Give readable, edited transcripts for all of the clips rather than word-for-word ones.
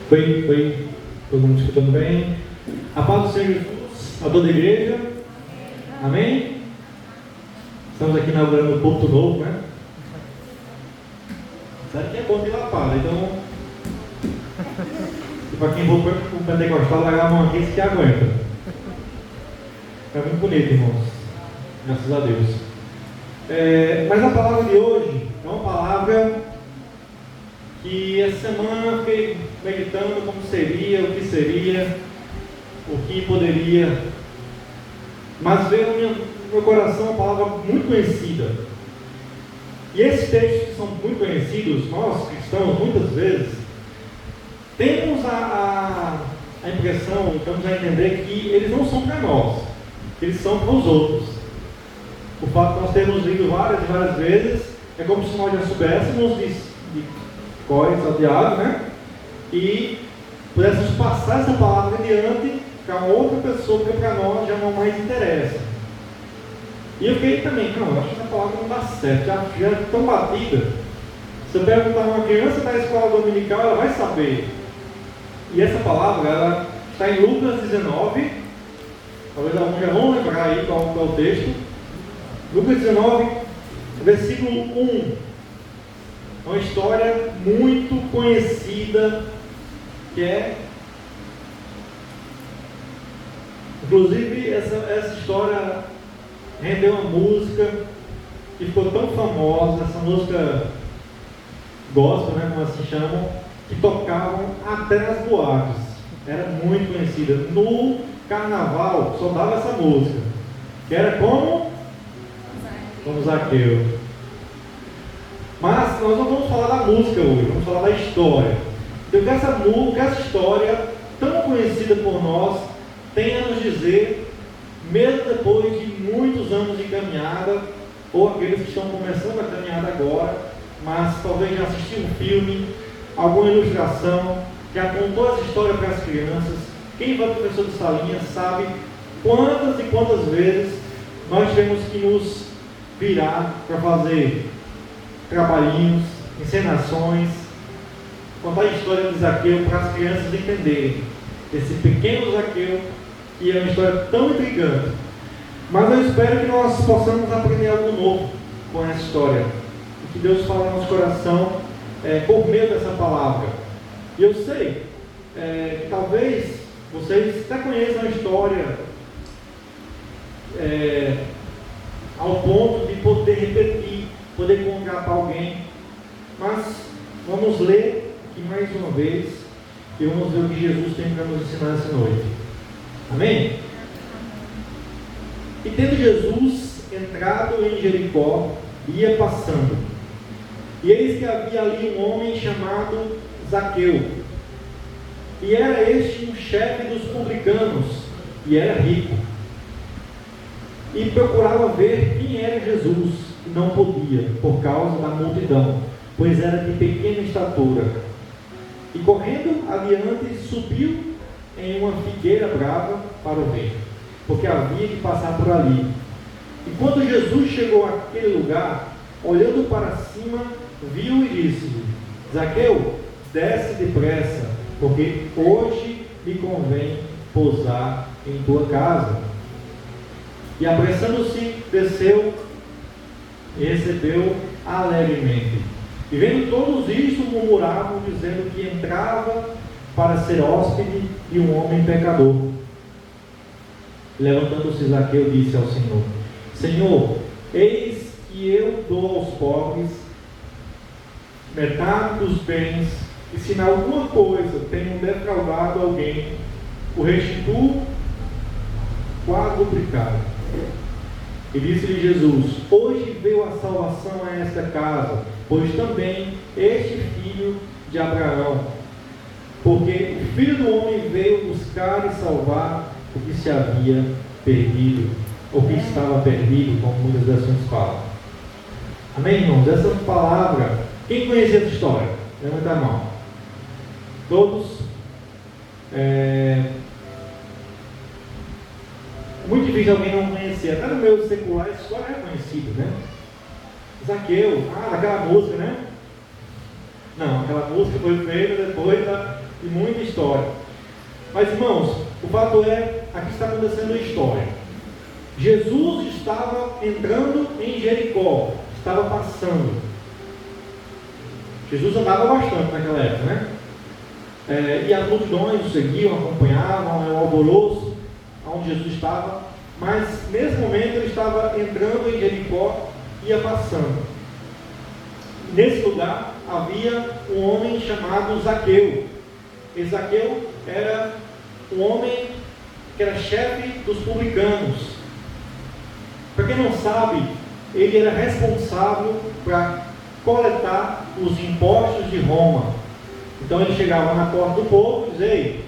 Foi todo mundo escutando bem? A paz do Senhor Jesus a toda a igreja. Amém? Estamos aqui inaugurando o Porto Novo, né? Sabe que é bom de lapada, então para quem for para o Pentecostal, largar a mão aqui, se que aguenta. É muito bonito, irmãos. Graças a Deus. Mas a palavra de hoje é uma palavra que essa semana eu fiquei meditando como seria, o que poderia. Mas veio no meu coração uma palavra muito conhecida. E esses textos que são muito conhecidos, nós cristãos, muitas vezes, temos a impressão, estamos a entender que eles não são para nós, eles são para os outros. O fato de nós termos lido várias e várias vezes é como se nós já soubéssemos de cor salteado, né? E pudéssemos passar essa palavra adiante para outra pessoa, porque para nós já não mais interessa. E eu fiquei também, eu acho que essa palavra não dá certo, já é tão batida. Se eu perguntar a uma criança da escola dominical, ela vai saber. E essa palavra, ela está em Lucas 19, talvez alguns já vão lembrar aí qual é o texto. Lucas 19, versículo 1. É uma história muito conhecida, que é, inclusive essa história rendeu uma música que ficou tão famosa, essa música gospel, né, como assim chamam, que tocavam até nas boates, era muito conhecida. No carnaval só dava essa música, que era como Zaqueu. Mas nós não vamos falar da música hoje, vamos falar da história. Então que essa história tão conhecida por nós tem a nos dizer, mesmo depois de muitos anos de caminhada, ou aqueles que estão começando a caminhada agora, mas talvez já assistiram um filme, alguma ilustração, já contou essa história para as crianças. Quem vai professor de salinha sabe quantas e quantas vezes nós temos que nos virar para fazer trabalhinhos, encenações, contar a história de Zaqueu para as crianças entenderem esse pequeno Zaqueu, que é uma história tão intrigante. Mas eu espero que nós possamos aprender algo novo com essa história, e que Deus fale no nosso coração por meio dessa palavra. E eu sei que talvez vocês até conheçam a história ao ponto de poder repetir, poder contar para alguém, mas vamos ler aqui mais uma vez e vamos ver o que Jesus tem para nos ensinar essa noite. Amém? E tendo Jesus entrado em Jericó, ia passando, e eis que havia ali um homem chamado Zaqueu, e era este um chefe dos publicanos, e era rico, e procurava ver quem era Jesus, e não podia, por causa da multidão, pois era de pequena estatura. E correndo adiante, subiu em uma figueira brava para o ver, porque havia de passar por ali. E quando Jesus chegou àquele lugar, olhando para cima, viu e disse-lhe: Zaqueu, desce depressa, porque hoje me convém pousar em tua casa. E apressando-se, desceu e recebeu alegremente. E vendo todos isto, murmuravam, dizendo que entrava para ser hóspede de um homem pecador. Levantando-se Zaqueu, disse ao Senhor: Senhor, eis que eu dou aos pobres metade dos bens, e se em alguma coisa tenho defraudado alguém, o restituo quadruplicado. E disse-lhe Jesus: hoje veio a salvação a esta casa, pois também este filho de Abraão, porque o Filho do Homem veio buscar e salvar o que se havia perdido, ou que estava perdido, como muitas versões falam. Amém, irmãos? Essa palavra, quem conhece essa história? Levanta a mão. Todos? Muito difícil alguém não conhecer. Até no meio secular, essa história é conhecida, né? Zaqueu, daquela música, né? Não, aquela música foi feita depois e muita história. Mas, irmãos, o fato é, aqui está acontecendo uma história. Jesus estava entrando em Jericó, estava passando. Jesus andava bastante naquela época, né? E as multidões o seguiam, acompanhavam, o alvoroço onde Jesus estava. Mas nesse momento ele estava entrando em Jericó e ia passando. Nesse lugar havia um homem chamado Zaqueu. E Zaqueu era um homem que era chefe dos publicanos. Para quem não sabe, ele era responsável para coletar os impostos de Roma. Então ele chegava na porta do povo e dizia: ei,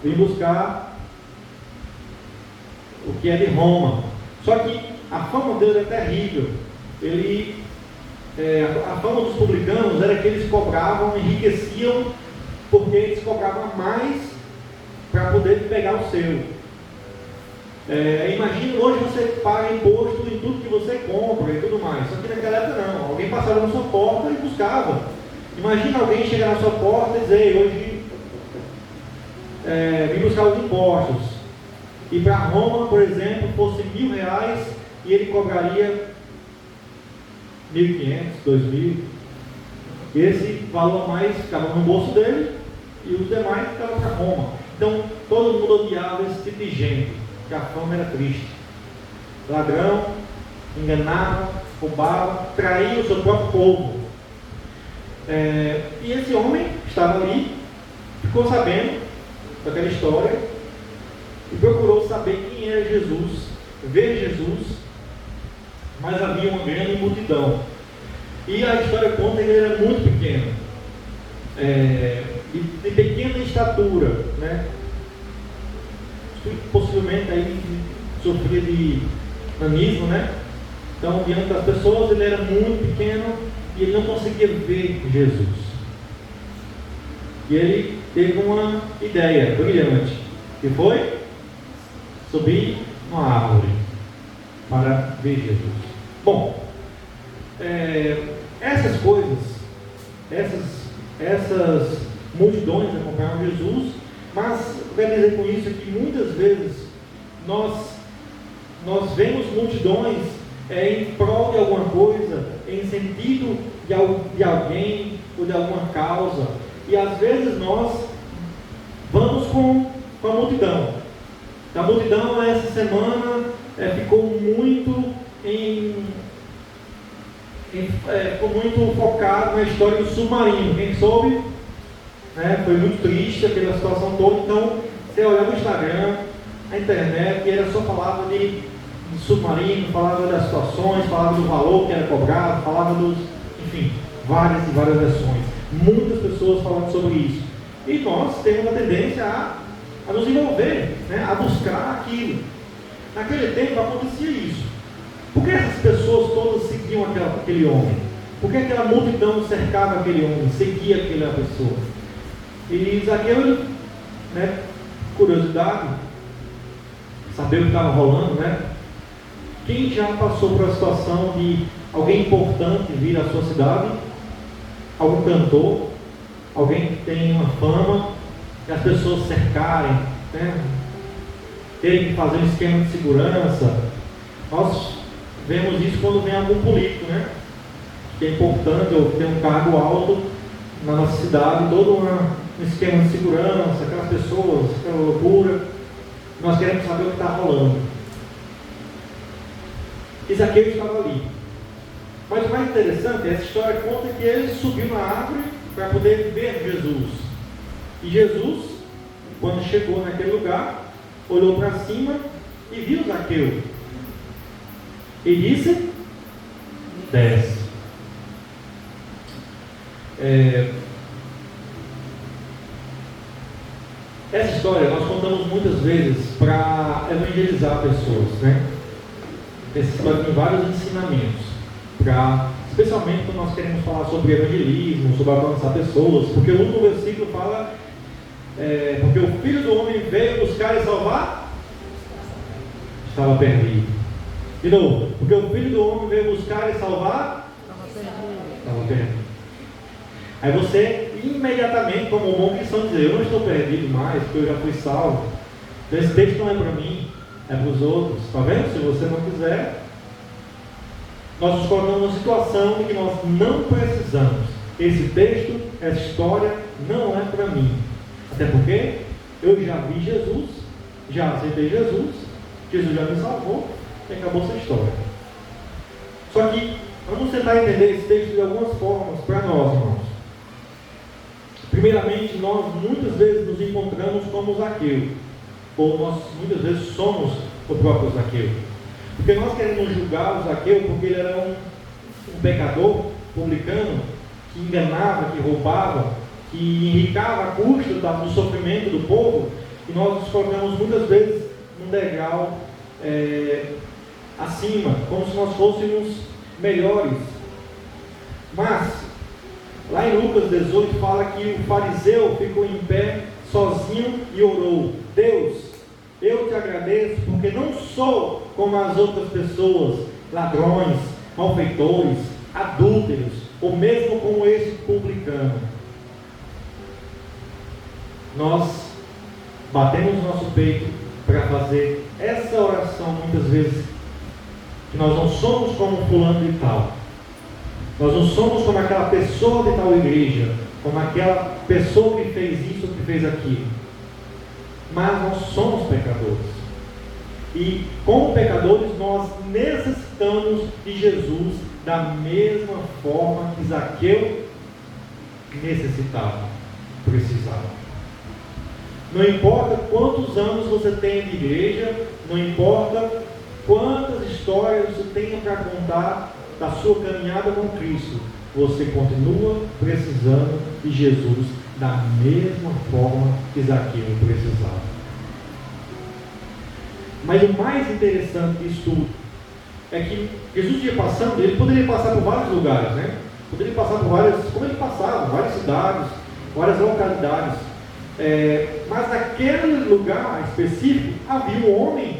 vim buscar o que é de Roma. Só que a fama dele é terrível. A fama dos publicanos era que eles cobravam, enriqueciam, porque eles cobravam mais para poder pegar o seu. Imagina, hoje você paga imposto em tudo que você compra e tudo mais. Só que naquela época não. Alguém passava na sua porta e buscava. Imagina alguém chegar na sua porta e dizer: hoje vim buscar os impostos. E para Roma, por exemplo, fosse R$1.000 e ele cobraria 1.500, 2.000. Esse valor a mais ficava no bolso dele e os demais ficavam para Roma. Então todo mundo odiava esse tipo de gente, porque a fama era triste. Ladrão, enganava, roubava, traía o seu próprio povo. E esse homem estava ali, ficou sabendo daquela história e procurou saber quem era Jesus, ver Jesus, mas havia uma grande multidão. E a história conta que ele era muito pequeno, de pequena estatura, né? Possivelmente aí sofria de nanismo, né? Então, diante das pessoas, ele era muito pequeno e ele não conseguia ver Jesus. E ele teve uma ideia brilhante, que foi subir numa árvore para ver Jesus. Bom, essas coisas, essas multidões acompanhavam Jesus, mas eu quero dizer com isso que muitas vezes nós vemos multidões em prol de alguma coisa, em sentido de alguém ou de alguma causa, e às vezes nós vamos com a multidão. A multidão essa semana ficou muito ficou muito focado na história do submarino. Quem soube, né, foi muito triste aquela situação toda. Então você olhava no Instagram, na internet, e era só falava de submarino, falava das situações, falava do valor que era cobrado, falava enfim, várias e várias versões. Muitas pessoas falando sobre isso. E nós temos a tendência a nos envolver, né, a buscar aquilo. Naquele tempo acontecia isso. Por que essas pessoas todas seguiam aquele homem? Por que aquela multidão cercava aquele homem, seguia aquela pessoa? E Zaqueu, né, curiosidade, saber o que estava rolando, né? Quem já passou por uma situação de alguém importante vir à sua cidade? Algum cantor? Alguém que tem uma fama? Que as pessoas cercarem, né? Terem que fazer um esquema de segurança. Nós vemos isso quando vem algum político, né? Que é importante ou tem um cargo alto na nossa cidade, todo um esquema de segurança, aquelas pessoas, aquela loucura. Nós queremos saber o que está rolando. E Zaqueu estava ali. Mas o mais interessante, essa história conta que ele subiu na árvore para poder ver Jesus. E Jesus, quando chegou naquele lugar, olhou para cima e viu Zaqueu. E disse: desce. Essa história nós contamos muitas vezes para evangelizar pessoas, né? Essa história tem vários ensinamentos, especialmente quando nós queremos falar sobre evangelismo, sobre alcançar pessoas, porque o último versículo fala, porque o Filho do Homem veio buscar e salvar, estava perdido. De novo, porque o Filho do Homem veio buscar e salvar, estava perdido. Aí você imediatamente, como um bom cristão, dizer: eu não estou perdido mais, porque eu já fui salvo. Esse texto não é para mim, é para os outros. Está vendo? Se você não quiser, nós nos colocamos numa situação em que nós não precisamos. Esse texto, essa história, não é para mim. Até porque eu já vi Jesus, já aceitei Jesus, Jesus já me salvou, e acabou essa história. Só que vamos tentar entender esse texto de algumas formas para nós, irmãos. Primeiramente, nós muitas vezes nos encontramos como Zaqueu, ou nós muitas vezes somos o próprio Zaqueu. Porque nós queremos julgar o Zaqueu porque ele era um pecador publicano, que enganava, que roubava, que enricava a custa do sofrimento do povo, e nós nos colocamos muitas vezes num degrau acima, como se nós fôssemos melhores. Mas lá em Lucas 18 fala que o fariseu ficou em pé sozinho e orou: Deus, eu te agradeço porque não sou como as outras pessoas, ladrões, malfeitores, adúlteros, ou mesmo como esse publicano. Nós batemos nosso peito para fazer essa oração muitas vezes, que nós não somos como fulano de tal, nós não somos como aquela pessoa de tal igreja, como aquela pessoa que fez isso, que fez aquilo, mas nós somos pecadores, e como pecadores nós necessitamos de Jesus da mesma forma que Zaqueu necessitava, precisava. Não importa quantos anos você tenha de igreja, não importa quantas histórias você tenha para contar da sua caminhada com Cristo, você continua precisando de Jesus da mesma forma que Zaqueu precisava. Mas o mais interessante disso tudo é que Jesus ia passando, ele poderia passar por vários lugares, né? Poderia passar por várias, como ele passava, várias cidades, várias localidades. Mas naquele lugar específico havia um homem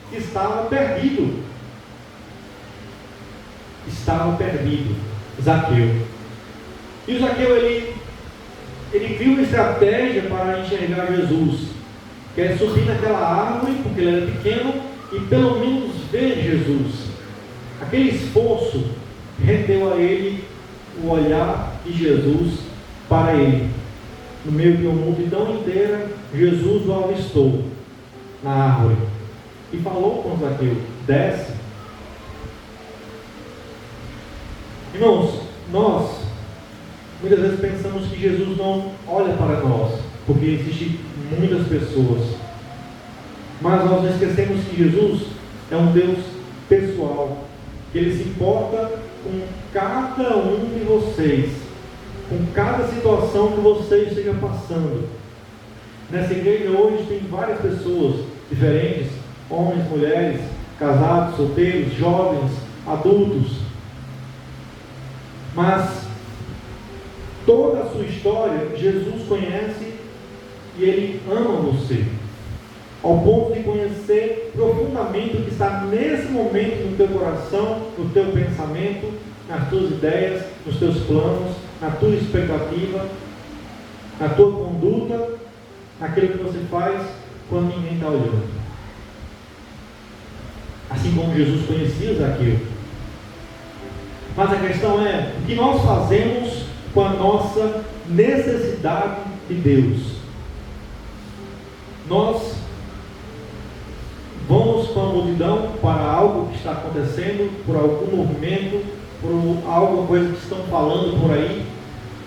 que estava perdido. Estava perdido, Zaqueu. E o Zaqueu, ele viu uma estratégia para enxergar Jesus, que é subir naquela árvore, porque ele era pequeno, e pelo menos ver Jesus. Aquele esforço rendeu a ele o olhar de Jesus para ele. No meio de uma multidão inteira, Jesus o avistou na árvore e falou com Zaqueu: desce. Irmãos, nós muitas vezes pensamos que Jesus não olha para nós, porque existem muitas pessoas, mas nós esquecemos que Jesus é um Deus pessoal, que Ele se importa com cada um de vocês, com cada situação que você esteja passando. Nessa igreja hoje tem várias pessoas diferentes, homens, mulheres, casados, solteiros, jovens, adultos, mas toda a sua história Jesus conhece e Ele ama você, ao ponto de conhecer profundamente o que está nesse momento no teu coração, no teu pensamento, nas tuas ideias, nos teus planos, na tua expectativa, na tua conduta, naquilo que você faz quando ninguém está olhando. Assim como Jesus conhecia Zaqueu. Mas a questão é, o que nós fazemos com a nossa necessidade de Deus? Nós vamos com a multidão para algo que está acontecendo, por algum movimento, por alguma coisa que estão falando por aí,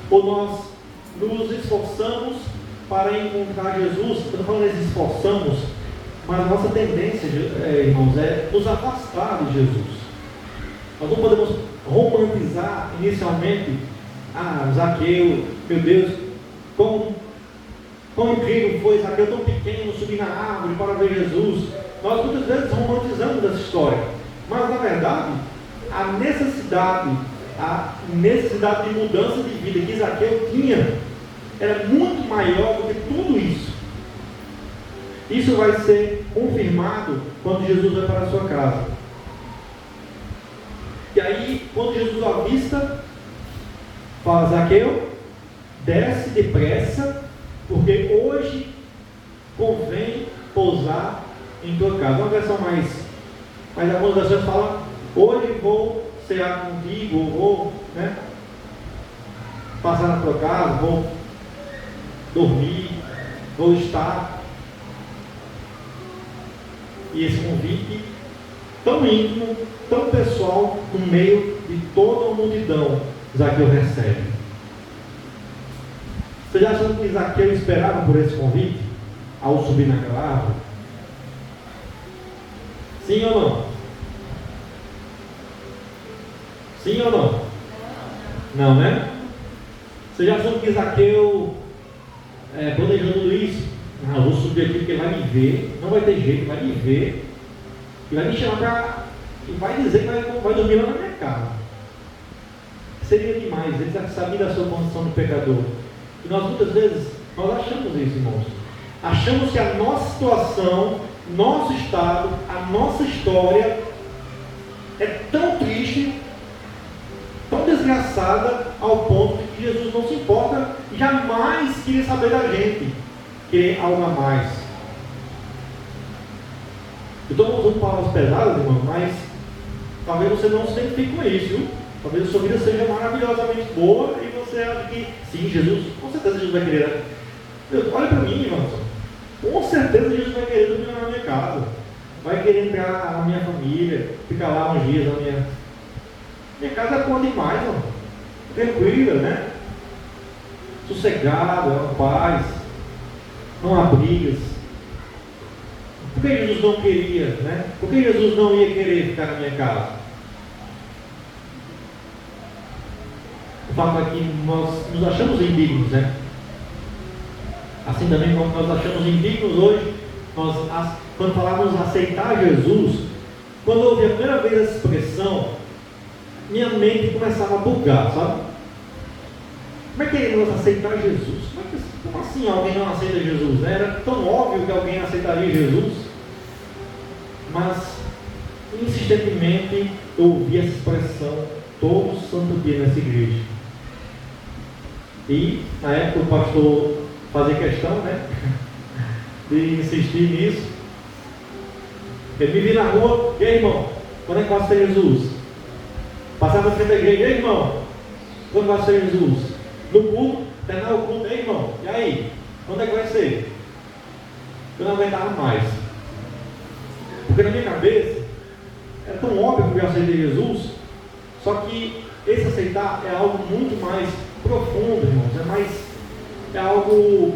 ou nós nos esforçamos para encontrar Jesus? Estou falando de esforçamos, mas a nossa tendência, irmãos, é nos afastar de Jesus. Nós não podemos romantizar inicialmente: Zaqueu, meu Deus, quão incrível foi Zaqueu tão pequeno subir na árvore para ver Jesus. Nós muitas vezes romantizamos essa história, mas na verdade a necessidade de mudança de vida que Zaqueu tinha era muito maior do que tudo isso. Isso vai ser confirmado quando Jesus vai para a sua casa. E aí, quando Jesus o avista, fala: Zaqueu, desce depressa, porque hoje convém pousar em tua casa. Uma versão mas algumas versões falam, hoje vou cear contigo, ou vou, né, passar na tua casa, vou dormir, vou estar. E esse convite tão íntimo, tão pessoal, no meio de toda a multidão, Zaqueu recebe. Você já achou que Zaqueu esperava por esse convite ao subir naquela árvore? Sim ou não? Sim ou não? Não, né? Você já achou que Zaqueu planejou tudo isso? Não, eu vou subir aqui porque ele vai me ver, não vai ter jeito, vai me ver, e vai me chamar para. E vai dizer que vai dormir lá na minha casa. Seria demais, ele já sabia da sua condição de pecador. E nós muitas vezes, nós achamos isso, irmãos. Achamos que a nossa situação, nosso estado, a nossa história é tão triste, tão desgraçada, ao ponto de que Jesus não se importa e jamais queria saber da gente, querer algo a mais. Eu estou usando palavras pesadas, irmão, mas talvez você não se identifique com isso, viu? Talvez a sua vida seja maravilhosamente boa e você acha que, sim, Jesus, com certeza Jesus vai querer. Olha para mim, irmão, com certeza Jesus vai querer dormir na minha casa, vai querer entrar na minha família, ficar lá uns dias na minha casa é boa demais, irmão. Tranquila, né? Sossegada, uma paz, não há brigas. Por que Jesus não queria, né? Por que Jesus não ia querer ficar na minha casa? O fato é que nós nos achamos indignos, né? Assim também como nós achamos indignos hoje, quando falávamos aceitar Jesus, quando eu ouvi a primeira vez essa expressão, minha mente começava a bugar, sabe? Como é que nós aceitar Jesus? Como assim alguém não aceita Jesus? Né? Era tão óbvio que alguém aceitaria Jesus, mas insistentemente eu ouvi essa expressão todo santo dia nessa igreja. E na época o pastor fazia questão, né, de insistir nisso. Ele me via na rua, e aí, irmão, quando é que vai ser Jesus? Passava na frente da igreja, e aí, irmão, quando vai ser Jesus? No culto, terminar o culto, e aí, irmão, e aí? Quando é que vai ser? Eu não aguentava mais. Porque na minha cabeça era tão óbvio que eu aceitei Jesus, só que esse aceitar é algo muito mais profundo, irmãos, é algo,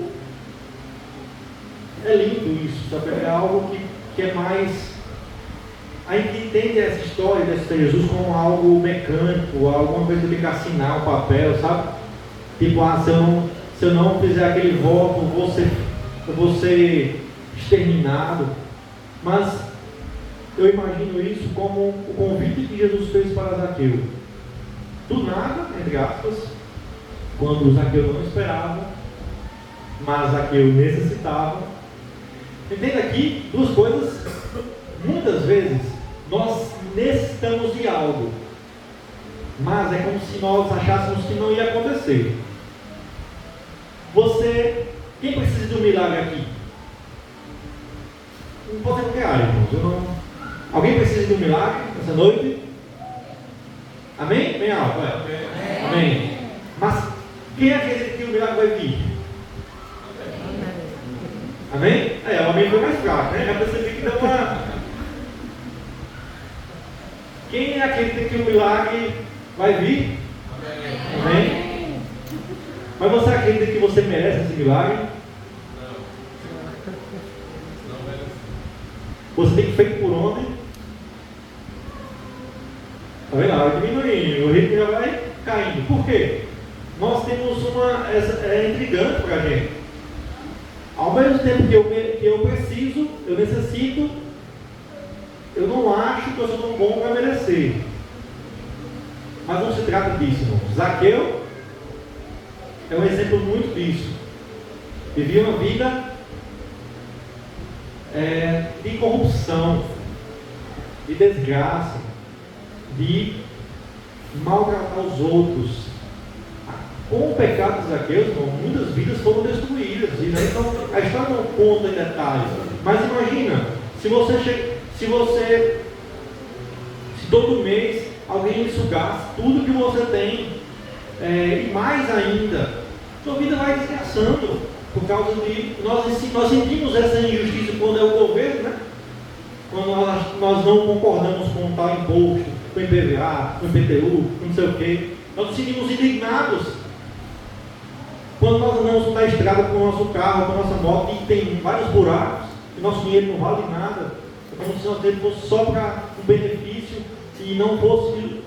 é lindo isso, sabe? É algo que é mais, a gente entende essa história de aceitar Jesus como algo mecânico, alguma coisa que tem que assinar um papel, sabe? Tipo, se eu não fizer aquele voto, eu vou ser exterminado. Mas eu imagino isso como o convite que Jesus fez para Zaqueu. Do nada, entre aspas, quando Zaqueu não esperava, mas Zaqueu necessitava. Entenda aqui duas coisas. Muitas vezes nós necessitamos de algo, mas é como se nós achássemos que não ia acontecer. Quem precisa de um milagre aqui? Não pode ser qualquer área, irmãos. Alguém precisa de um milagre essa noite? Amém? Bem alto, Amém. Mas quem acredita que o milagre vai vir? Amém? O amém foi mais fraco, né? Já percebi que deu uma. Quem acredita que o milagre vai vir? Amém? Mas você acredita que você merece esse milagre? Você tem que feito por onde? Está vendo? Vai diminuindo, o ritmo já vai caindo. Por quê? Nós temos é intrigante para a gente. Ao mesmo tempo que eu preciso, eu necessito, eu não acho que eu sou tão bom para merecer. Mas não se trata disso, não. Zaqueu é um exemplo muito disso. Vivia uma vida de corrupção, de desgraça, de maltratar os outros. Com o pecado de Zaqueu, irmão, muitas vidas foram destruídas. Né? Então, a história não conta em detalhes. Mas imagina, se todo mês alguém lhe sugasse tudo que você tem, e mais ainda, sua vida vai desgraçando. Por causa de. Nós sentimos essa injustiça quando é o governo, né? Quando nós não concordamos com um tal imposto, com o IPVA, com o IPTU, com não sei o quê. Nós nos sentimos indignados quando nós andamos na estrada com o nosso carro, com a nossa moto e tem vários buracos, e nosso dinheiro não vale nada. É como se nosso dinheiro fosse só para um benefício e não fosse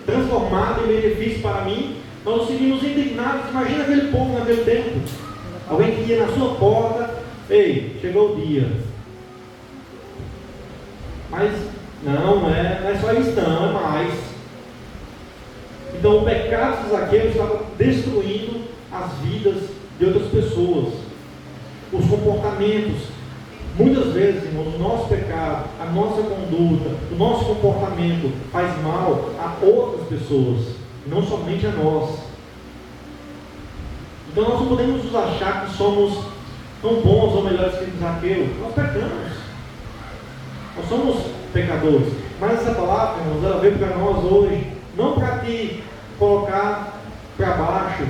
transformado em benefício para mim. Nós nos sentimos indignados. Imagina aquele povo naquele tempo. Alguém que ia na sua porta, ei, chegou o dia. Mas não é só isso não, é mais. Então o pecado de Zaqueu estava destruindo as vidas de outras pessoas. Os comportamentos. Muitas vezes, irmãos, o nosso pecado, a nossa conduta, o nosso comportamento faz mal a outras pessoas, não somente a nós. Então nós não podemos nos achar que somos tão bons ou melhores que Zaqueu. Nós pecamos. Nós somos pecadores. Mas essa palavra, irmãos, ela veio para nós hoje, não para te colocar para baixo,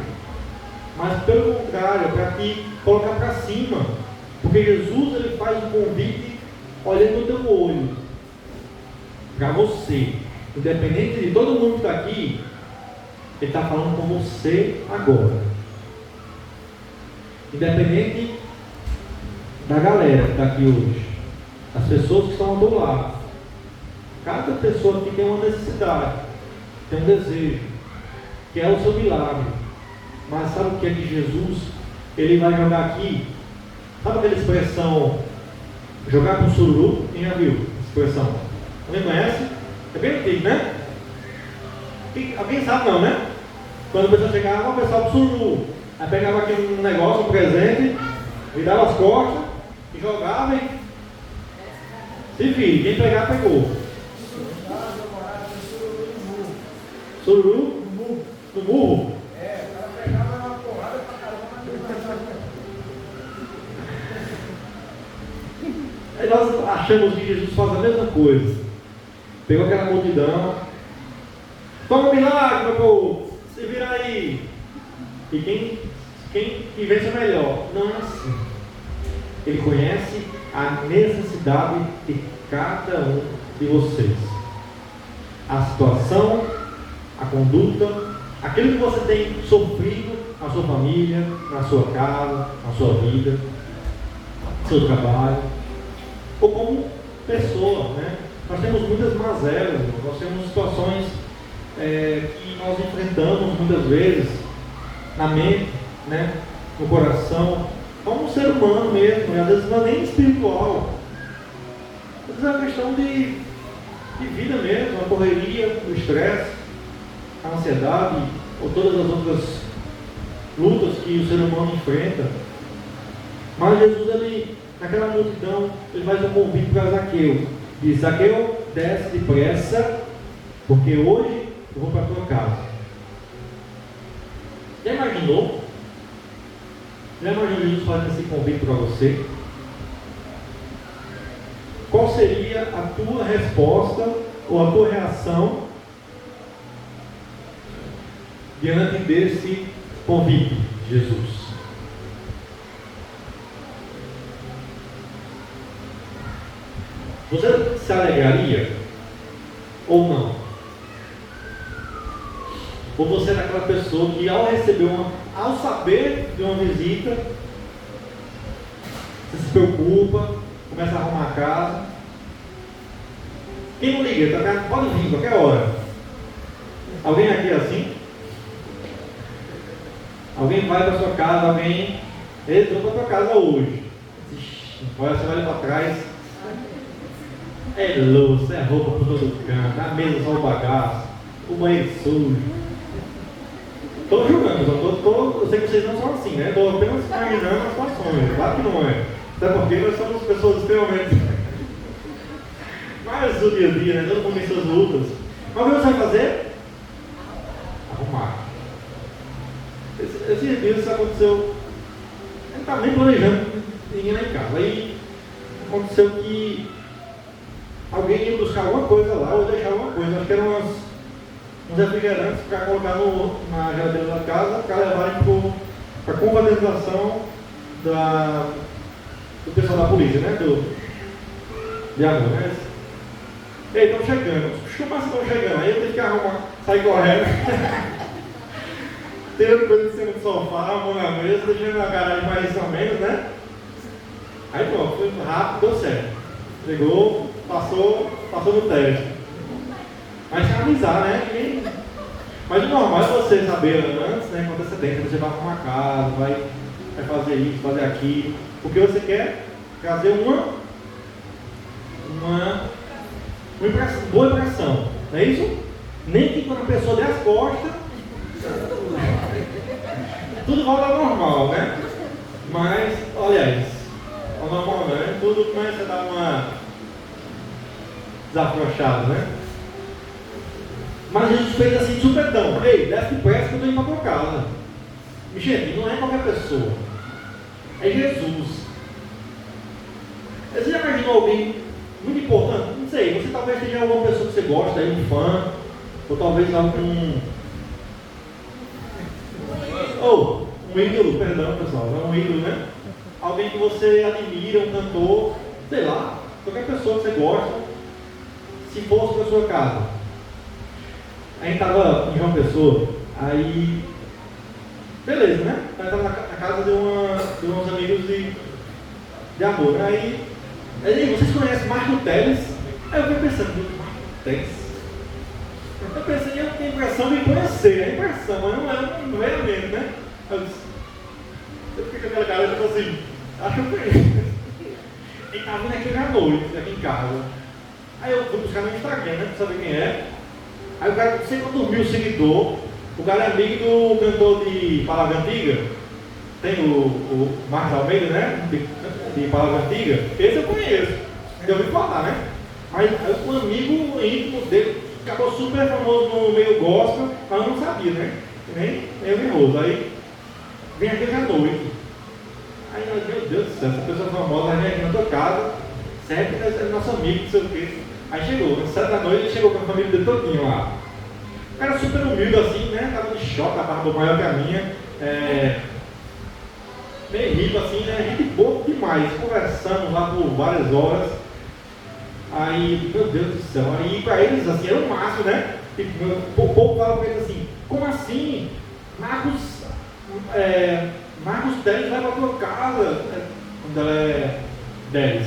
mas pelo contrário, para te colocar para cima. Porque Jesus, ele faz um convite olhando no teu olho para você, independente de todo mundo que está aqui. Ele está falando com você agora, independente da galera que está aqui hoje, as pessoas que estão ao teu lado. Cada pessoa aqui tem uma necessidade, tem um desejo, que é o seu milagre. Mas sabe o que é que Jesus, ele vai jogar aqui? Sabe aquela expressão, jogar com sururu? Quem já viu essa expressão? Alguém conhece? É bem antigo, né? Alguém sabe não, né? Quando a pessoa chegava, o pessoal do sururu. Aí pegava aqui um negócio, um presente, virava as costas e jogava e... Se vira, quem pegar, pegou. Sururu? No murro? É, o cara pegava uma porrada pra caramba. Aí nós achamos que Jesus faz a mesma coisa. Pegou aquela multidão. Toma um milagre, meu povo. Se vira aí. E quem vence é melhor. Não é assim. Ele conhece a necessidade de cada um de vocês. A situação, a conduta, aquilo que você tem sofrido na sua família, na sua casa, na sua vida, no seu trabalho, ou como pessoa, né? Nós temos muitas mazelas, nós temos situações que nós enfrentamos muitas vezes na mente, né? No coração, como um ser humano mesmo, e às vezes não é nem espiritual, às vezes é uma questão de vida mesmo, a correria, o estresse, a ansiedade, ou todas as outras lutas que o ser humano enfrenta. Mas Jesus, ele, naquela multidão, ele faz um convite para Zaqueu. Diz: Zaqueu, desce depressa, porque hoje eu vou para a tua casa. Já imaginou? Já imaginou Jesus fazendo esse convite para você? Qual seria a tua resposta ou a tua reação diante desse convite de Jesus? Você se alegraria ou não? Ou você é aquela pessoa que ao saber de uma visita, você se preocupa, começa a arrumar a casa? Quem não liga? Pode vir qualquer hora. Alguém aqui é assim? Alguém vai para sua casa, alguém entrou para tua casa hoje. Olha, você olha para trás. É louça, é roupa por todo canto, a mesa só o bagaço, o banheiro sujo. Estou julgando, eu sei que vocês não são assim, né? Estou apenas imaginando as situações, claro que não é. Até porque nós somos pessoas extremamente. Mas o dia a dia, né? Todo mundo tem suas lutas. Mas o que você vai fazer? Arrumar. 15 dias isso aconteceu. Ele não estava nem planejando ninguém lá em casa. Aí aconteceu que alguém ia buscar alguma coisa lá, ou deixar alguma coisa. Acho que eram uns refrigerantes para colocar na geladeira da casa, para levarem para a confraternização do pessoal da polícia, né? De amor, né? Ei, estão chegando. Os chumaços estão chegando. Aí eu tenho que sair correndo. Tirando coisa de cima do sofá, a mão na mesa, deixando na garagem mais ou menos, né? Aí pronto, foi rápido, deu certo. Chegou, passou no teste. Mas tem que avisar, né? Mas o normal é você saber antes, né? Quando você tem, você vai arrumar uma casa, vai fazer isso, fazer aquilo. Porque você quer trazer uma boa impressão, não é isso? Nem que quando a pessoa der as costas, tudo volta ao normal, né? Mas, olha isso, ao normal, né? Tudo começa a dar uma desafrouxada, né? Mas Jesus fez assim de supetão. Ei, desce depressa que eu estou indo para tua casa. Gente, não é qualquer pessoa, é Jesus. Você já imaginou alguém muito importante? Não sei, você talvez seja alguma pessoa que você gosta, aí, um fã, ou talvez algum. Ou um ídolo, perdão pessoal, é um ídolo, né? Alguém que você admira, um cantor, sei lá, qualquer pessoa que você gosta, se fosse para sua casa. A gente estava em João Pessoa, aí. Beleza, né? A gente estava na casa de uns amigos de amor, né? Aí, vocês conhecem Marco Teles? Aí eu fiquei pensando, Marco Teles? Eu pensei, eu tenho a impressão de conhecer, a impressão, mas não era mesmo, né? Eu fiquei com aquela cara e falei assim, acho que eu conheço. Ele estava vindo aqui à noite, aqui em casa. Aí eu fui buscar no Instagram, né? Pra saber quem é. Aí o cara, não sei quando dormiu o seguidor, o cara é amigo do cantor de Palavra Antiga. Tem o Marcos Almeida, né? De Palavra Antiga. Esse eu conheço. Eu ouvi falar, né? Mas um amigo íntimo dele acabou super famoso no meio gospel, mas eu não sabia, né? Nem eu nervoso. Aí vem aqui à noite. Aí meu Deus do céu, essa pessoa famosa vem aqui na tua casa, sempre é nosso amigo, não sei o quê. Aí chegou, às 7 da noite, ele chegou com a família dele todinho lá. O cara super humilde assim, né? Tava de choque, a barba maior que a minha. Meio rico assim, né? Gente boa demais, conversando lá por várias horas. Aí, meu Deus do céu, aí pra eles assim, era o máximo, né? O povo fala pra eles assim, como assim? Marcos Teles vai pra tua casa, quando ela é 10.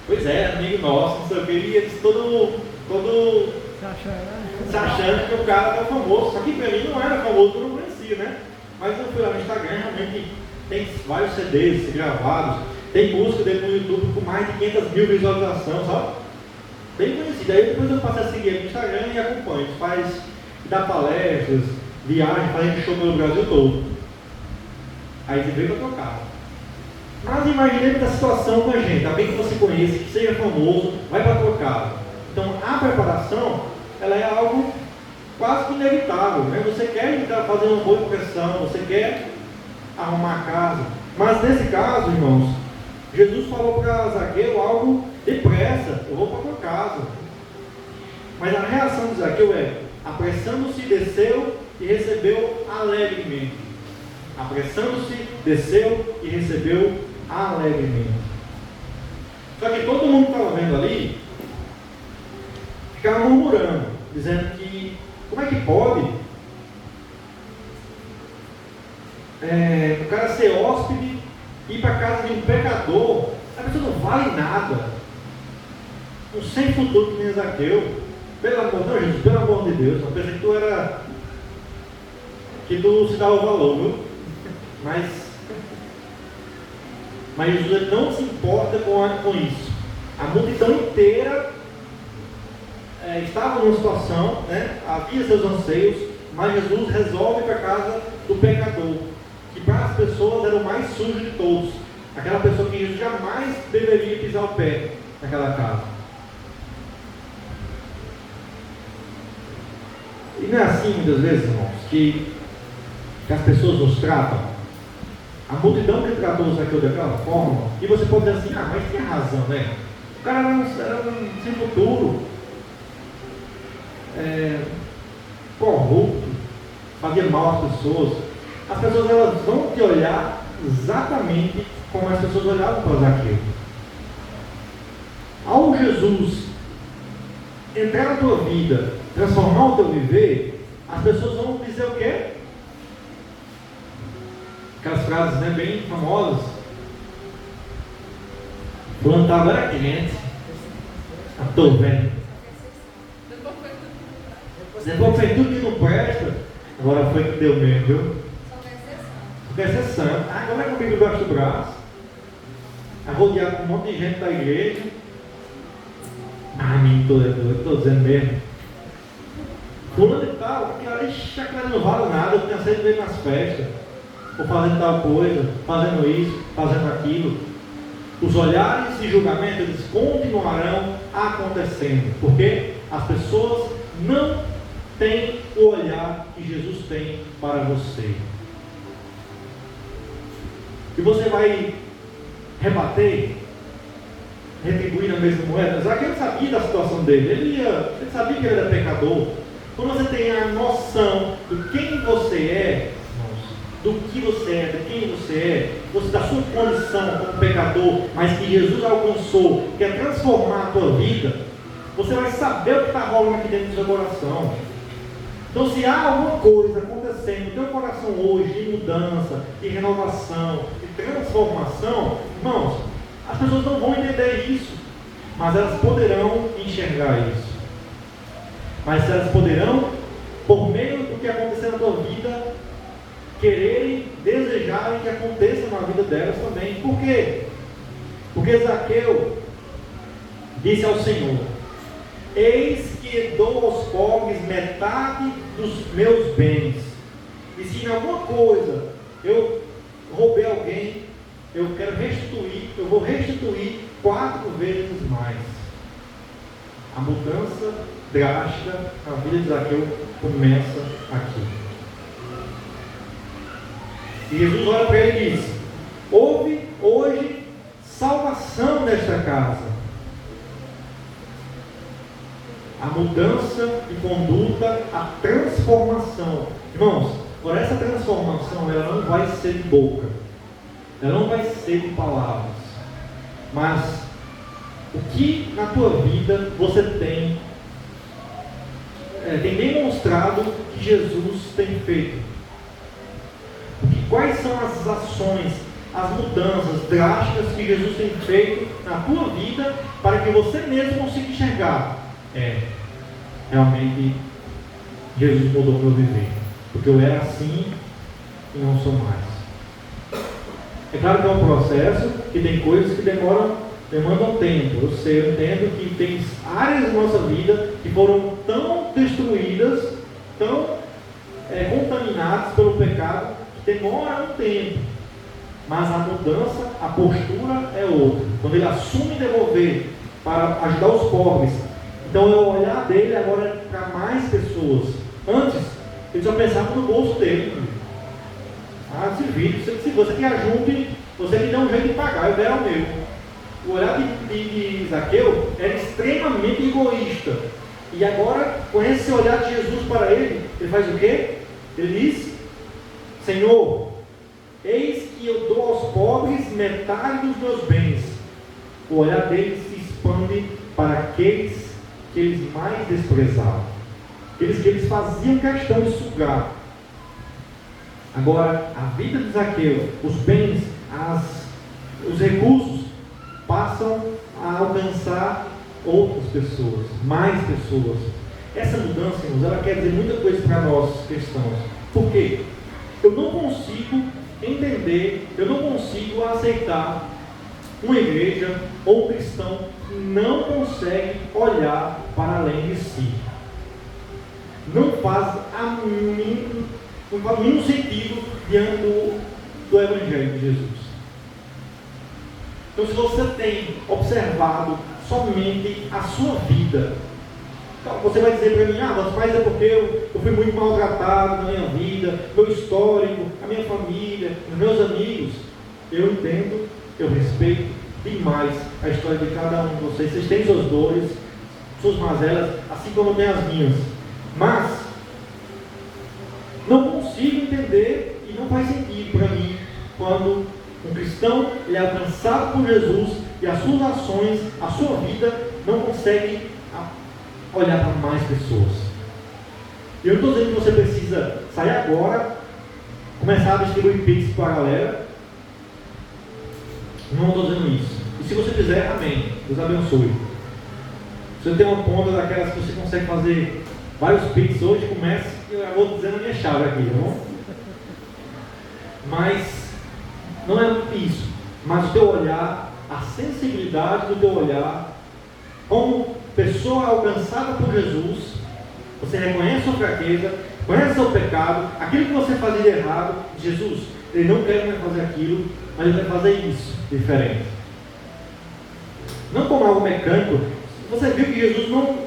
Pois é, amigo nosso, não sei o que, e eles todo se achando que o cara era famoso, só que pra mim não era famoso, eu não conhecia, né? Mas eu fui lá no Instagram, realmente tem vários CDs gravados, tem música dele no YouTube com mais de 500 mil visualizações, sabe? Bem conhecido. Aí depois eu passei a seguir ele no Instagram e acompanho. Dá palestras, viagem, faz show pelo Brasil todo. Aí você veio para tua casa. Mas imaginei a situação com a gente, alguém que você conhece, que seja famoso, vai para tua casa. Então a preparação, ela é algo quase que inevitável, né? Você quer fazer uma boa impressão, você quer arrumar a casa. Mas nesse caso, irmãos, Jesus falou para Zaqueu algo depressa, eu vou para tua casa. Mas a reação de Zaqueu é, apressando-se, desceu e recebeu alegremente. Apressando-se, desceu e recebeu alegremente. Só que todo mundo que estava vendo ali ficava murmurando, dizendo que como é que pode o cara ser hóspede, ir para a casa de um pecador, a pessoa não vale nada, um sem futuro que nem Zaqueu. Pelo amor de Deus, eu pensei que tu se dava valor, viu? Mas Jesus não se importa com isso. A multidão inteira estava numa situação, né? Havia seus anseios, mas Jesus resolve para a casa do pecador, que para as pessoas era o mais sujo de todos, aquela pessoa que Jesus jamais deveria pisar o pé naquela casa. E não é assim muitas vezes, irmãos, que que as pessoas nos tratam? A multidão que tratou Zaqueu daquela forma, e você pode dizer assim, mas tem razão, né? O cara era um sem futuro, corrupto, fazia mal às pessoas. As pessoas elas vão te olhar exatamente como as pessoas olhavam para Zaqueu. Ao Jesus entrar na tua vida, transformar o teu viver, as pessoas vão dizer o quê? Aquelas frases, né, bem famosas. Plantava era crente. Estou vendo. Depois fez tudo que não presta. Agora foi que deu mesmo, viu? Só quer ser santo. Agora é comigo debaixo do braço. Rodeado com um monte de gente da igreja. Estou dizendo mesmo. Fulano e tal, aquilo ali não vale nada. Eu tenho sempre ver nas festas. Ou fazendo tal coisa, fazendo isso, fazendo aquilo. Os olhares e julgamentos eles continuarão acontecendo, porque as pessoas não têm o olhar que Jesus tem para você. E você vai rebater, retribuir na mesma moeda. Zaqueu sabia da situação dele, ele sabia que ele era pecador. Quando você tem a noção de quem você é, do que você é, de quem você é, da sua condição como pecador, mas que Jesus alcançou, quer transformar a tua vida, você vai saber o que está rolando aqui dentro do seu coração. Então, se há alguma coisa acontecendo no teu coração hoje, de mudança, de renovação, de transformação, irmãos, as pessoas não vão entender isso, mas elas poderão enxergar isso. Mas elas poderão, por meio do que acontecer na tua vida, quererem, desejarem que aconteça na vida delas também. Por quê? Porque Zaqueu disse ao Senhor: eis que dou aos pobres metade dos meus bens, e se em alguma coisa eu roubei alguém, eu quero restituir, eu vou restituir 4 vezes mais. A mudança drástica na vida de Zaqueu começa aqui. E Jesus olha para ele e diz: houve hoje salvação nesta casa. A mudança de conduta, a transformação. Irmãos, por essa transformação, ela não vai ser de boca, ela não vai ser de palavras, mas o que na tua vida você tem demonstrado que Jesus tem feito. Quais são as ações, as mudanças drásticas que Jesus tem feito na tua vida para que você mesmo consiga enxergar? Realmente Jesus mudou o meu viver, porque eu era assim e não sou mais. É claro que é um processo que tem coisas que demandam tempo. Eu entendo que tem áreas da nossa vida que foram tão destruídas, tão contaminadas pelo pecado, demora um tempo, mas a mudança, a postura é outra. Quando ele assume devolver para ajudar os pobres, então o olhar dele agora é para mais pessoas. Antes, ele só pensava no bolso dele. Se vira, se você que ajunte, você que dá um jeito de pagar, eu der o meu. O olhar de Zaqueu era extremamente egoísta. E agora, com esse olhar de Jesus para ele, ele faz o quê? Ele diz: Senhor, eis que eu dou aos pobres metade dos meus bens. O olhar deles se expande para aqueles que eles mais desprezavam, aqueles que eles faziam questão de sugar. Agora, a vida de Zaqueu, os bens, os recursos passam a alcançar outras pessoas, mais pessoas. Essa mudança, irmãos, ela quer dizer muita coisa para nós cristãos. Por quê? Eu não consigo entender, eu não consigo aceitar uma igreja ou um cristão que não consegue olhar para além de si. Não faz nenhum sentido diante do Evangelho de Jesus. Então, se você tem observado somente a sua vida, Então, você vai dizer para mim, mas é porque eu fui muito maltratado na minha vida, meu histórico, a minha família, os meus amigos. Eu entendo, eu respeito demais a história de cada um de vocês. Vocês têm suas dores, suas mazelas, assim como eu tenho as minhas. Mas não consigo entender e não faz sentido para mim quando um cristão ele é alcançado por Jesus e as suas ações, a sua vida não consegue olhar para mais pessoas. Eu não estou dizendo que você precisa sair agora, começar a distribuir pix para a galera. Não estou dizendo isso. E se você fizer, amém. Deus abençoe. Se você tem uma conta daquelas que você consegue fazer vários pix hoje, comece, eu vou dizendo a minha chave aqui, tá bom? Mas não é isso. Mas o teu olhar, a sensibilidade do teu olhar, como pessoa alcançada por Jesus, você reconhece a sua fraqueza, conhece o seu pecado, aquilo que você fazia de errado. Jesus, ele não quer mais fazer aquilo, mas ele vai fazer isso diferente. Não como algo mecânico. Você viu que Jesus não.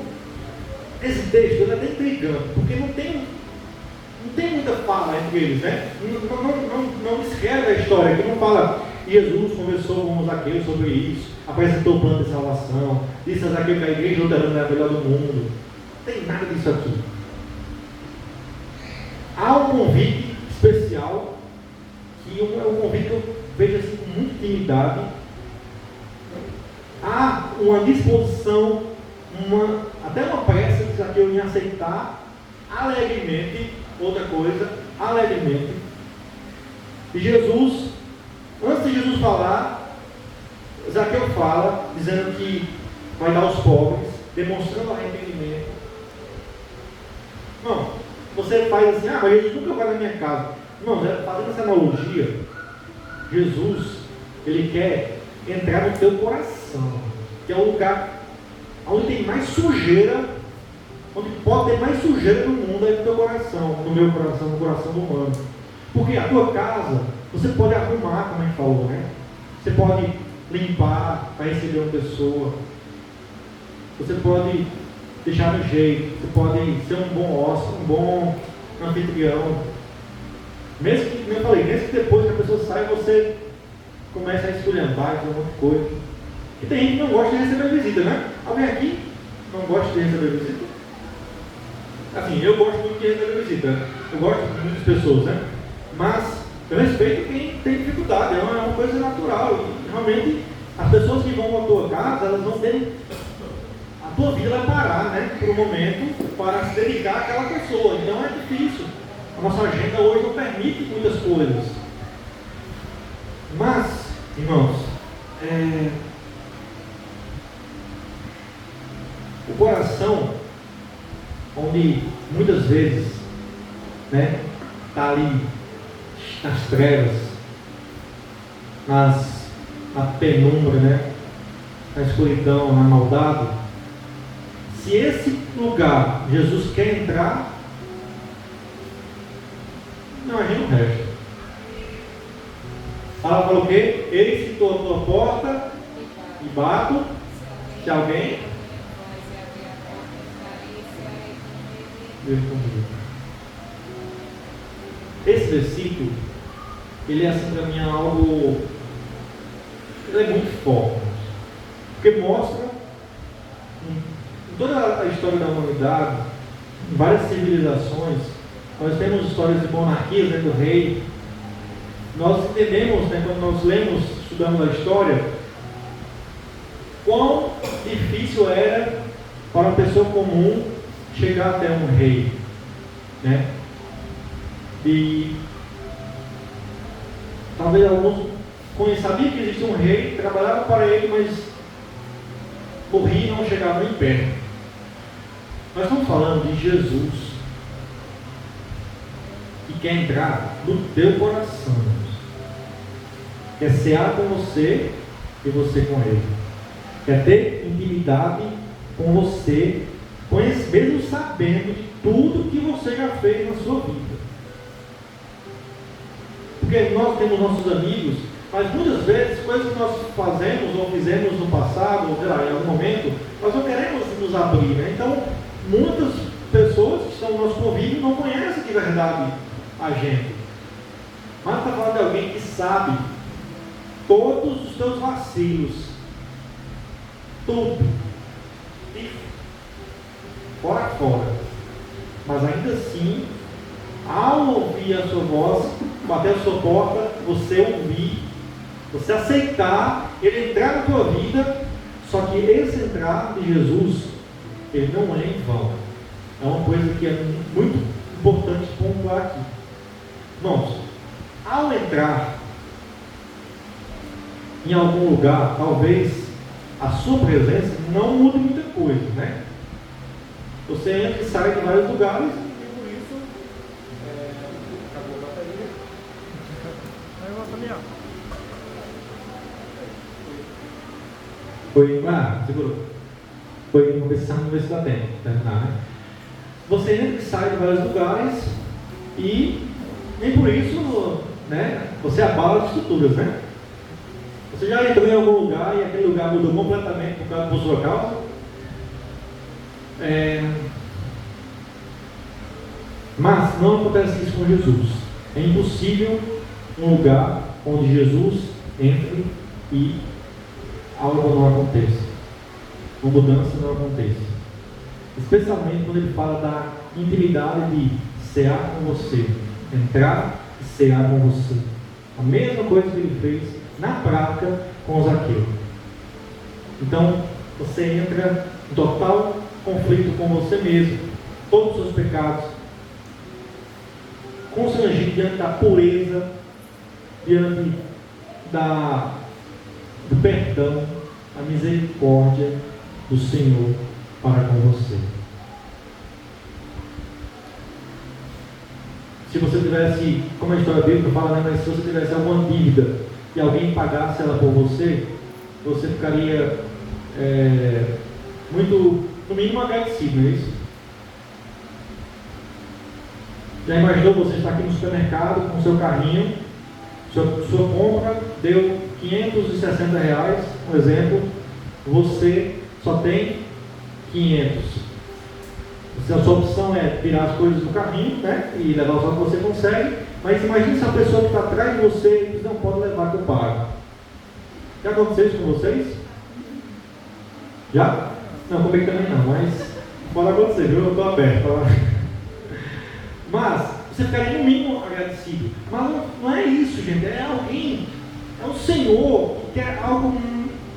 Esse texto ele é até intrigante, porque não tem muita fala entre eles, né? Não descreve a história, que não fala. Jesus conversou com Zaqueu sobre isso, apresentou o plano de salvação, disse a Zaqueu que a igreja luterana é a melhor do mundo. Não tem nada disso aqui. Há um convite especial, que é um convite que eu vejo assim com muita intimidade. Há uma disposição, até uma pressa de Zaqueu em aceitar alegremente, outra coisa, alegremente. E Jesus, antes de Jesus falar, Zaqueu fala, dizendo que vai dar aos pobres, demonstrando arrependimento. Não, você faz assim, mas Jesus nunca vai na minha casa. Não, fazendo essa analogia, Jesus, ele quer entrar no teu coração, que é o lugar onde tem mais sujeira, onde pode ter mais sujeira do mundo, é no teu coração, no meu coração, no coração do humano. Porque a tua casa, você pode arrumar, como a gente falou, né? Você pode limpar para receber uma pessoa. Você pode deixar no jeito. Você pode ser um bom hóspede, um bom anfitrião. Mesmo que, como eu falei, mesmo que depois que a pessoa sai, você começa a esculhambar, fazer um monte de coisa. E tem gente que não gosta de receber visita, né? Alguém aqui não gosta de receber visita? Assim, eu gosto muito de receber visita. Eu gosto de muitas pessoas, né? Mas eu respeito quem tem dificuldade, é uma coisa natural. E realmente as pessoas que vão à tua casa, elas vão ter. A tua vida vai parar, né? Por um momento, para se dedicar àquela pessoa. Então é difícil. A nossa agenda hoje não permite muitas coisas. Mas, irmãos, o coração, onde muitas vezes, né, está ali nas trevas, na penumbra, né, na escuridão, na maldade. Se esse lugar Jesus quer entrar, não, a gente não resta. Fala para o quê? Ele citou a tua porta e bato. Se alguém esse versículo, ele é assim para mim algo, ele é muito forte, porque mostra em toda a história da humanidade, em várias civilizações, nós temos histórias de monarquias, né, do rei. Nós entendemos, né, quando nós lemos, estudamos a história, quão difícil era para uma pessoa comum chegar até um rei, né? E talvez alguns sabiam que existia um rei, trabalhavam para ele, mas morria e não chegava nem perto. Nós estamos falando de Jesus, que quer entrar no teu coração, quer cear com você e você com ele, quer ter intimidade com você, mesmo sabendo de tudo que você já fez na sua vida. Porque nós temos nossos amigos, mas muitas vezes coisas que nós fazemos ou fizemos no passado, ou sei lá, em algum momento, nós não queremos nos abrir, né? Então muitas pessoas que estão no nosso convívio não conhecem de verdade a gente. Mas está falando de alguém que sabe todos os teus vacilos, tudo, e fora a fora. Mas ainda assim, ao ouvir a sua voz, bater a sua porta, você ouvir, você aceitar, ele entrar na tua vida. Só que esse entrar de Jesus, ele não é em vão. É uma coisa que é muito importante pontuar aqui. Irmãos, ao entrar em algum lugar, talvez a sua presença não mude muita coisa, né? Você entra e sai de vários lugares e por isso acabou a bateria. Aí eu vou caminhar. segurou. Vamos ver se dá tempo de terminar, né? Você entra e sai de vários lugares e nem por isso, né, você abala as estruturas, né? Você já entrou em algum lugar e aquele lugar mudou completamente por sua causa? Mas não acontece isso com Jesus. É impossível um lugar onde Jesus entre e algo não aconteça, uma mudança não aconteça. Especialmente quando ele fala da intimidade de cear com você, entrar e cear com você. A mesma coisa que ele fez na prática com Zaqueu. Então você entra em total conflito com você mesmo, todos os seus pecados, constrangido diante da pureza, diante do perdão, a misericórdia do Senhor para com você. Se você tivesse, como a história bíblica fala, né, mas se você tivesse alguma dívida e alguém pagasse ela por você, você ficaria muito, no mínimo, agradecido, não é isso? Já imaginou você estar aqui no supermercado com o seu carrinho, sua compra deu R$560, um exemplo, você só tem 500. A sua opção é tirar as coisas do carrinho, né, e levar só o que você consegue, mas imagine se a pessoa que está atrás de você diz: não pode levar que eu pago. Já aconteceu isso com vocês? Já? Não, comigo também não, mas pode acontecer, viu? Eu estou aberto. Mas você ficaria no mínimo agradecido. Mas não é isso, gente. É alguém, é o Senhor que quer algo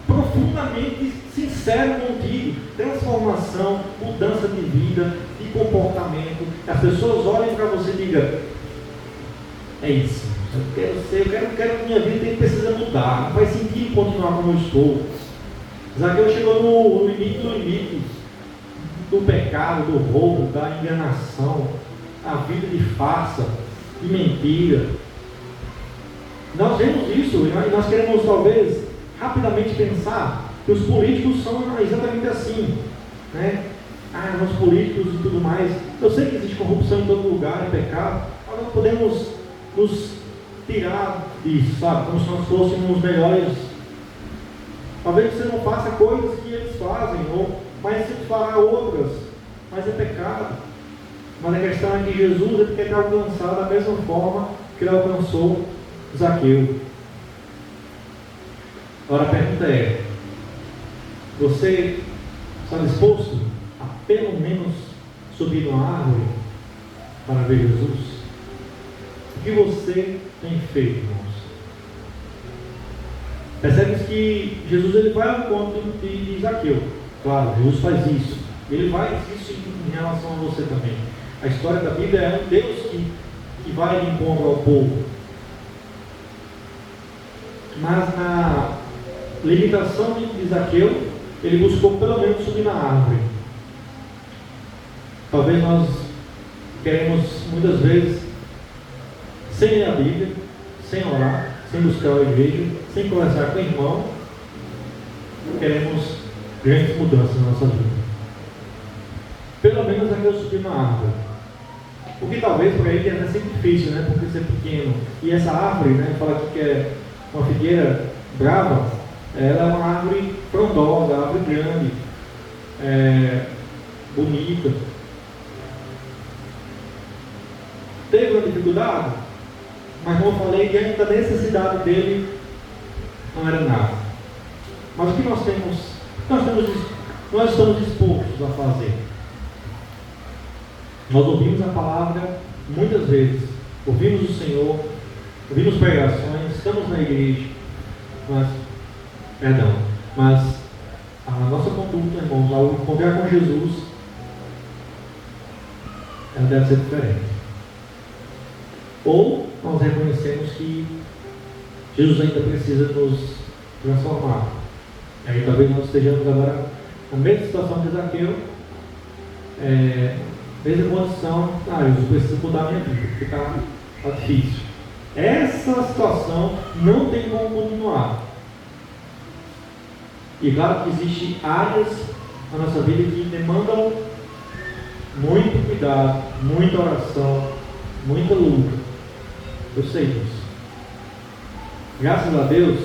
profundamente sincero contigo. Transformação, mudança de vida, de comportamento. As pessoas olhem para você e digam: é isso. Eu quero que minha vida precisa mudar. Não faz sentido continuar como eu estou. Zaqueu chegou no limite do pecado, do roubo, da enganação, a vida de farsa, de mentira. Nós vemos isso e nós queremos talvez rapidamente pensar que os políticos são exatamente assim, né? Os políticos e tudo mais. Eu sei que existe corrupção em todo lugar, é pecado, mas nós podemos nos tirar disso, sabe? Como se nós fôssemos os melhores. Talvez você não faça coisas que eles fazem, mas você fará outras, mas é pecado. Mas a questão é que Jesus ele quer te alcançar da mesma forma que ele alcançou Zaqueu. Agora a pergunta é: você está disposto a pelo menos subir numa árvore para ver Jesus? O que você tem feito, irmãos? Percebe que Jesus ele vai ao encontro de Zaqueu. Claro, Jesus faz isso. Ele faz isso em relação a você também. A história da Bíblia é um Deus que vai de encontro ao povo. Mas na limitação de Zaqueu, ele buscou pelo menos subir na árvore. Talvez nós queremos muitas vezes, sem ler a Bíblia, sem orar, sem buscar a igreja, sem conversar com o irmão, queremos grandes mudanças na nossa vida. Pelo menos Zaqueu subir na árvore. Porque talvez para ele é sempre difícil, né? Porque ser pequeno. E essa árvore, né? Fala aqui que é uma figueira brava. Ela é uma árvore frondosa, árvore grande. bonita. Teve uma dificuldade, mas como eu falei, diante da necessidade dele, não era nada. Mas o que nós estamos dispostos a fazer? Nós ouvimos a palavra muitas vezes, ouvimos o Senhor, ouvimos pregações, estamos na igreja, mas a nossa conduta, irmãos, ao encontrar com Jesus, ela deve ser diferente. Ou nós reconhecemos que Jesus ainda precisa nos transformar. Aí talvez nós estejamos agora na mesma situação de Zaqueu, mesma condição, Jesus precisa mudar a minha vida, porque está difícil. Essa situação não tem como continuar. E claro que existem áreas na nossa vida que demandam muito cuidado, muita oração, muita luta. Eu sei disso. Graças a Deus,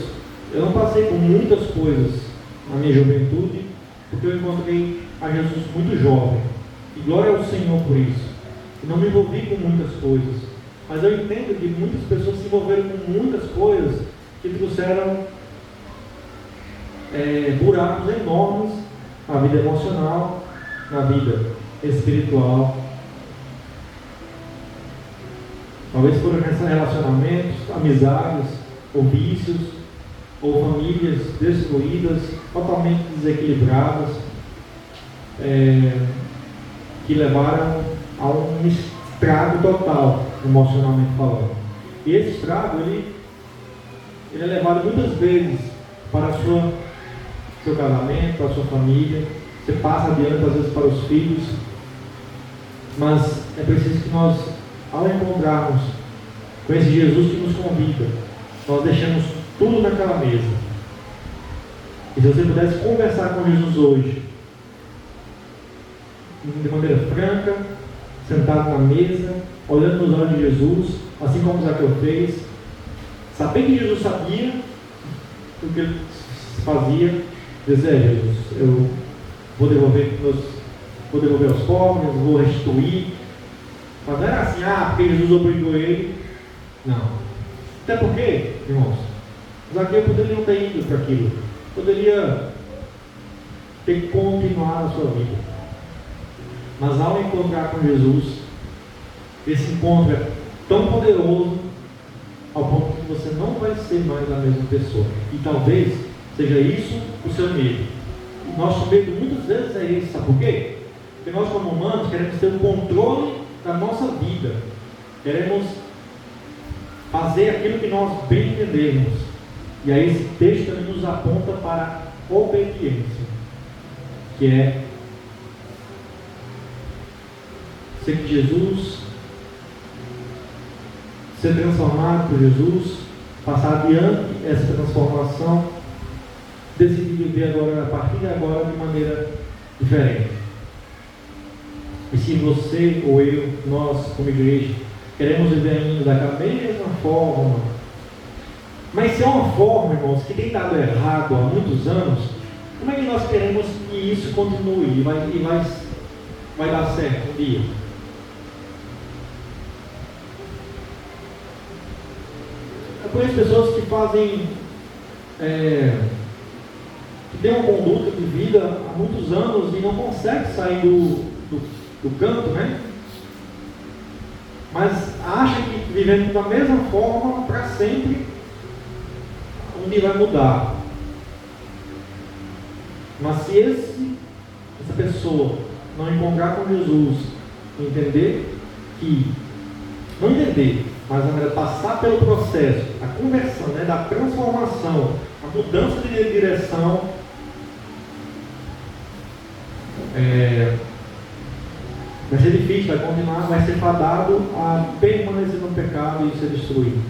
eu não passei por muitas coisas na minha juventude, porque eu encontrei a Jesus muito jovem. E glória ao Senhor por isso. Eu não me envolvi com muitas coisas. Mas eu entendo que muitas pessoas se envolveram com muitas coisas que trouxeram buracos enormes na vida emocional, na vida espiritual. Talvez foram relacionamentos, amizades, ou vícios, ou famílias destruídas, totalmente desequilibradas, que levaram a um estrago total, emocionalmente falando. E esse estrago, ele é levado muitas vezes para seu casamento, para a sua família, você passa adiante às vezes para os filhos, mas é preciso que nós, ao encontrarmos com esse Jesus que nos convida, nós deixamos tudo naquela mesa. E se você pudesse conversar com Jesus hoje, de maneira franca, sentado na mesa, olhando nos olhos de Jesus, assim como Zaqueu fez, saber que Jesus sabia o que ele fazia, dizer: Jesus, eu vou devolver aos pobres, vou restituir. Mas não era assim, porque Jesus obrigou ele. Não. Até porque, irmãos, Zaqueu poderia não ter ido para aquilo, poderia ter continuado a sua vida. Mas ao encontrar com Jesus, esse encontro é tão poderoso ao ponto que você não vai ser mais a mesma pessoa. E talvez seja isso o seu medo. Nosso medo muitas vezes é esse, sabe por quê? Porque nós, como humanos, queremos ter o controle da nossa vida, queremos fazer aquilo que nós bem entendemos. E aí esse texto também nos aponta para a obediência, que é seguir Jesus, ser transformado por Jesus, passar adiante essa transformação, decidir viver agora, a partir de agora, de maneira diferente. E se você ou eu, nós como igreja, queremos viver ainda daquela mesma forma, mas se é uma forma, irmãos, que tem dado errado há muitos anos, como é que nós queremos que isso continue e vai dar certo um dia? Eu conheço pessoas que fazem, que têm uma conduta de vida há muitos anos e não conseguem sair do canto, né? Mas acha que vivendo da mesma forma para sempre, um dia vai mudar. Mas se essa pessoa não encontrar com Jesus, mas na passar pelo processo, a conversão, né, da transformação, a mudança de direção, vai ser difícil, vai continuar, vai ser fadado a permanecer no pecado e ser destruído.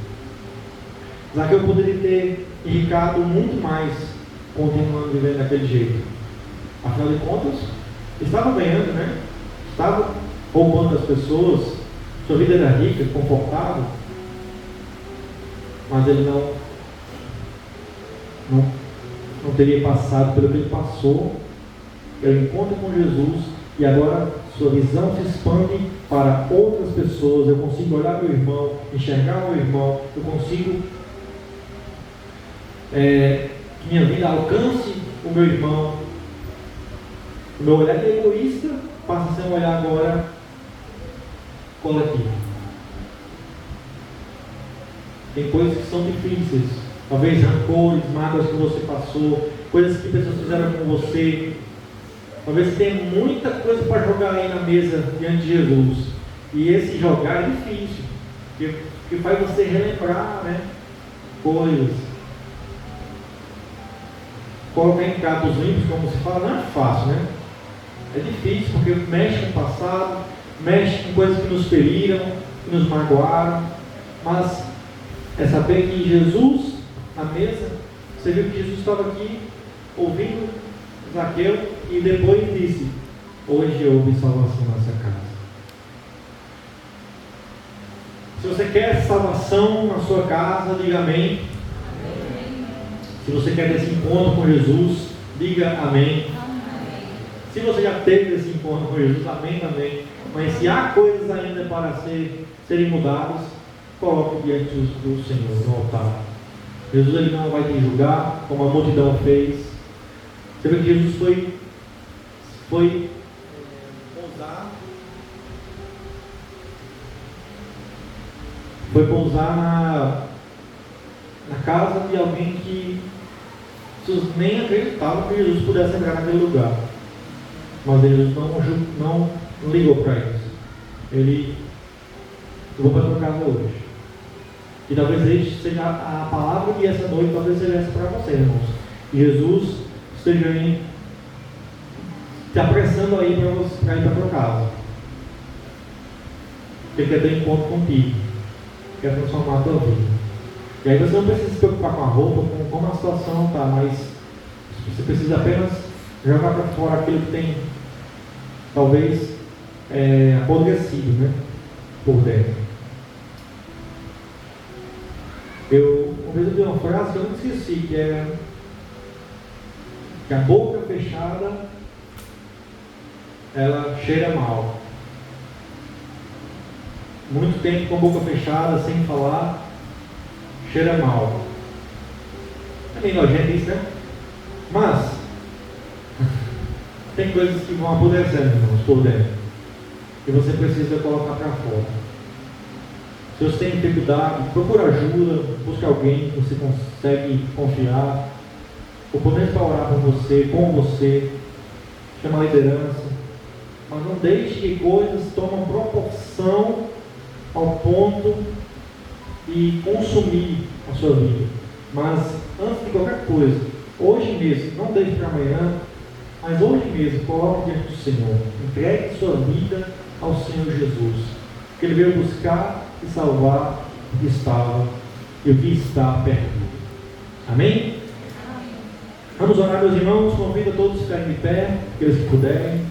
Zaqueu poderia ter enricado muito mais continuando vivendo daquele jeito. Afinal de contas, estava ganhando, né? Estava roubando as pessoas, sua vida era rica, confortável, mas ele não teria passado pelo que ele passou, pelo encontro com Jesus, E agora sua visão se expande para outras pessoas. Eu consigo olhar meu irmão, enxergar meu irmão. Eu consigo que minha vida alcance o meu irmão. O meu olhar de egoísta passa a ser um olhar agora coletivo. Tem coisas que são difíceis, talvez rancores, mágoas que você passou, coisas que pessoas fizeram com você. Talvez você tenha muita coisa para jogar aí na mesa diante de Jesus. E esse jogar é difícil, porque faz você relembrar, né, coisas. Colocar em pratos limpos, como se fala, não é fácil, né? É difícil porque mexe com o passado, mexe com coisas que nos feriram, que nos magoaram. Mas é saber que Jesus, na mesa, você viu que Jesus estava aqui ouvindo Zaqueu e depois disse: hoje houve salvação nessa casa. Se você quer salvação na sua casa, diga amém. Se você quer ter esse encontro com Jesus, diga amém. Se você já teve esse encontro com Jesus, amém também. Mas se há coisas ainda para serem mudadas, coloque diante do Senhor, no altar. Jesus ele não vai te julgar, como a multidão fez. Você vê que Jesus foi pousar na casa de alguém que pessoas nem acreditavam que Jesus pudesse entrar naquele lugar. Mas Jesus não ligou para isso. Eu vou para a tua casa hoje. E talvez este seja a palavra de essa noite, talvez seja essa para você, irmãos. E Jesus esteja aí te apressando aí para ir para a tua casa. Ele quer ter encontro contigo. Quer transformar a tua vida. E aí você não precisa se preocupar com a roupa, com como a situação está, mas você precisa apenas jogar para fora aquilo que tem, talvez, apodrecido, né, por dentro. Uma vez eu vi uma frase que eu não esqueci, que é que a boca fechada, ela cheira mal. Muito tempo com a boca fechada, sem falar, cheira mal. É meio nojento isso, né? Mas tem coisas que vão apodrecendo, irmãos, por dentro. E você precisa colocar para fora. Se você tem dificuldade, procura ajuda, busque alguém que você consegue confiar. O poder para orar por você, com você, chama a liderança. Mas não deixe que coisas tomem proporção ao ponto de consumir a sua vida. Mas antes de qualquer coisa, hoje mesmo, não deixe para amanhã, mas hoje mesmo, coloque diante do Senhor. Entregue sua vida ao Senhor Jesus. Que Ele veio buscar e salvar o que estava e o que está perdido. Amém? Vamos orar, meus irmãos. Convido a todos a ficarem de pé, aqueles que puderem.